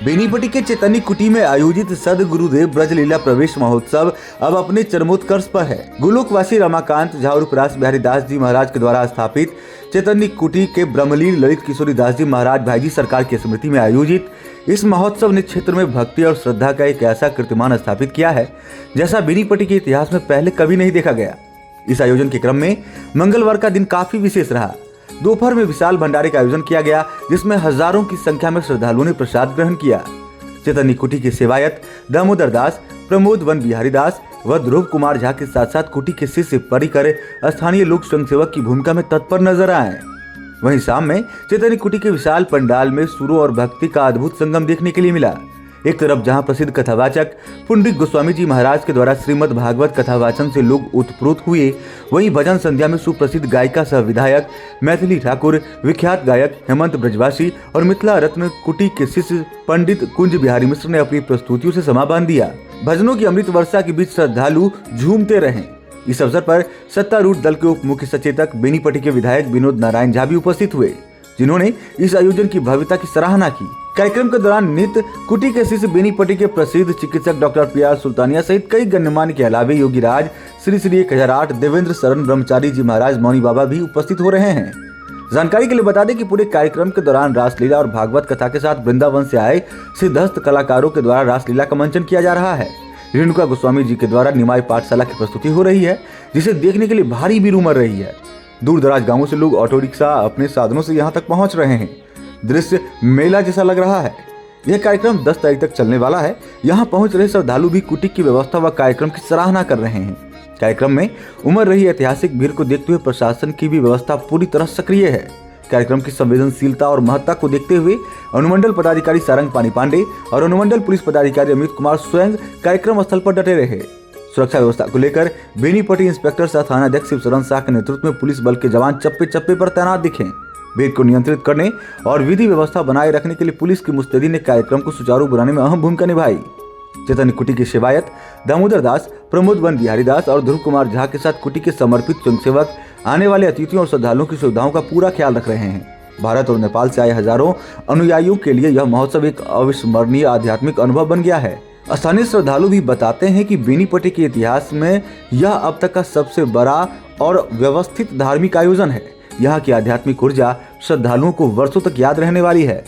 बेनीपट्टी के चैतन्य कुटी में आयोजित सदगुरुदेव ब्रज लीला प्रवेश महोत्सव अब अपने चरमोत्कर्ष पर है। गोलोकवासी रमाकांत झा उर्फ रास बिहारी दास जी महाराज के द्वारा स्थापित चैतन्य कुटी के ब्रह्मलीन ललित किशोरी दास जी महाराज भाईजी सरकार की स्मृति में आयोजित इस महोत्सव ने क्षेत्र में भक्ति और श्रद्धा का एक ऐसा कीर्तिमान स्थापित किया है जैसा बेनीपट्टी के इतिहास में पहले कभी नहीं देखा गया। इस आयोजन के क्रम में मंगलवार का दिन काफी विशेष रहा। दोपहर में विशाल भंडारे का आयोजन किया गया जिसमें हजारों की संख्या में श्रद्धालुओं ने प्रसाद ग्रहण किया। चैतन्य कुटी के सेवायत दामोदर दास, प्रमोद वन बिहारी दास व ध्रुव कुमार झा के साथ साथ कुटी के शिष्य परिकर स्थानीय लोक स्वयंसेवक की भूमिका में तत्पर नजर आए। वहीं शाम में चैतन्य कुटी के विशाल पंडाल में सुरों और भक्ति का अद्भुत संगम देखने के लिए मिला। एक तरफ जहां प्रसिद्ध कथावाचक पुंडरीक गोस्वामी जी महाराज के द्वारा श्रीमद् भागवत कथावाचन से लोग उत्प्रोत हुए, वहीं भजन संध्या में सुप्रसिद्ध गायिका सह विधायक मैथिली ठाकुर, विख्यात गायक हेमंत ब्रजवासी और मिथिला रत्न कुटी के शिष्य पंडित कुंज बिहारी मिश्र ने अपनी प्रस्तुतियों से समा बांध दिया। भजनों की अमृत वर्षा के बीच श्रद्धालु झूमते रहे। इस अवसर पर सत्तारूढ़ दल के उप मुख्य सचेतक बेनीपट्टी के विधायक विनोद नारायण झा भी उपस्थित हुए, जिन्होंने इस आयोजन की भव्यता की सराहना की। कार्यक्रम के दौरान नित्य कुटी के शिष्य बेनीपट्टी के प्रसिद्ध चिकित्सक डॉक्टर पीआर सुल्तानिया सहित कई गण्यमान्य के अलावे योगी राज, श्री श्री 1008 देवेंद्र शरण ब्रह्मचारी जी महाराज मौनी बाबा भी उपस्थित हो रहे हैं। जानकारी के लिए बता दें कि पूरे कार्यक्रम के दौरान रासलीला और भागवत कथा के साथ वृंदावन से आए सिद्धहस्त कलाकारों के द्वारा रासलीला का मंचन किया जा रहा है। रेणुका गोस्वामी जी के द्वारा निमाई पाठशाला की प्रस्तुति हो रही है, जिसे देखने के लिए भारी भीड़ उमड़ रही है। दूर दराज गांवों से लोग ऑटो रिक्शा अपने साधनों से यहां तक पहुंच रहे हैं। दृश्य मेला जैसा लग रहा है। यह कार्यक्रम 10 तारीख तक चलने वाला है। यहां पहुंच रहे श्रद्धालु भी कुटी की व्यवस्था व कार्यक्रम की सराहना कर रहे हैं। कार्यक्रम में उमड़ रही ऐतिहासिक भीड़ को देखते हुए प्रशासन की भी व्यवस्था पूरी तरह सक्रिय है। कार्यक्रम की संवेदनशीलता और महत्ता को देखते हुए अनुमंडल पदाधिकारी सारंग पानी पांडे और अनुमंडल पुलिस पदाधिकारी अमित कुमार स्वयं कार्यक्रम स्थल पर डटे रहे। सुरक्षा व्यवस्था को लेकर बेनीपट्टी इंस्पेक्टर सह थानाध्यक्ष शिवशरण शाह के नेतृत्व में पुलिस बल के जवान चप्पे चप्पे पर तैनात दिखे। भीड़ को नियंत्रित करने और विधि व्यवस्था बनाए रखने के लिए पुलिस की मुस्तैदी ने कार्यक्रम को सुचारू बनाने में अहम भूमिका निभाई। चैतन्य कुटी के सेवायत दामोदर दास, प्रमोद वन बिहारी दास और ध्रुव कुमार झा के साथ कुटी के समर्पित स्वयंसेवक आने वाले अतिथियों और श्रद्धालुओं की सुविधाओं का पूरा ख्याल रख रहे हैं। भारत और नेपाल से आए हजारों अनुयायियों के लिए यह महोत्सव एक अविस्मरणीय आध्यात्मिक अनुभव बन गया है। स्थानीय श्रद्धालु भी बताते हैं कि बेनीपट्टी के इतिहास में यह अब तक का सबसे बड़ा और व्यवस्थित धार्मिक आयोजन है। यहाँ की आध्यात्मिक ऊर्जा श्रद्धालुओं को वर्षों तक याद रहने वाली है।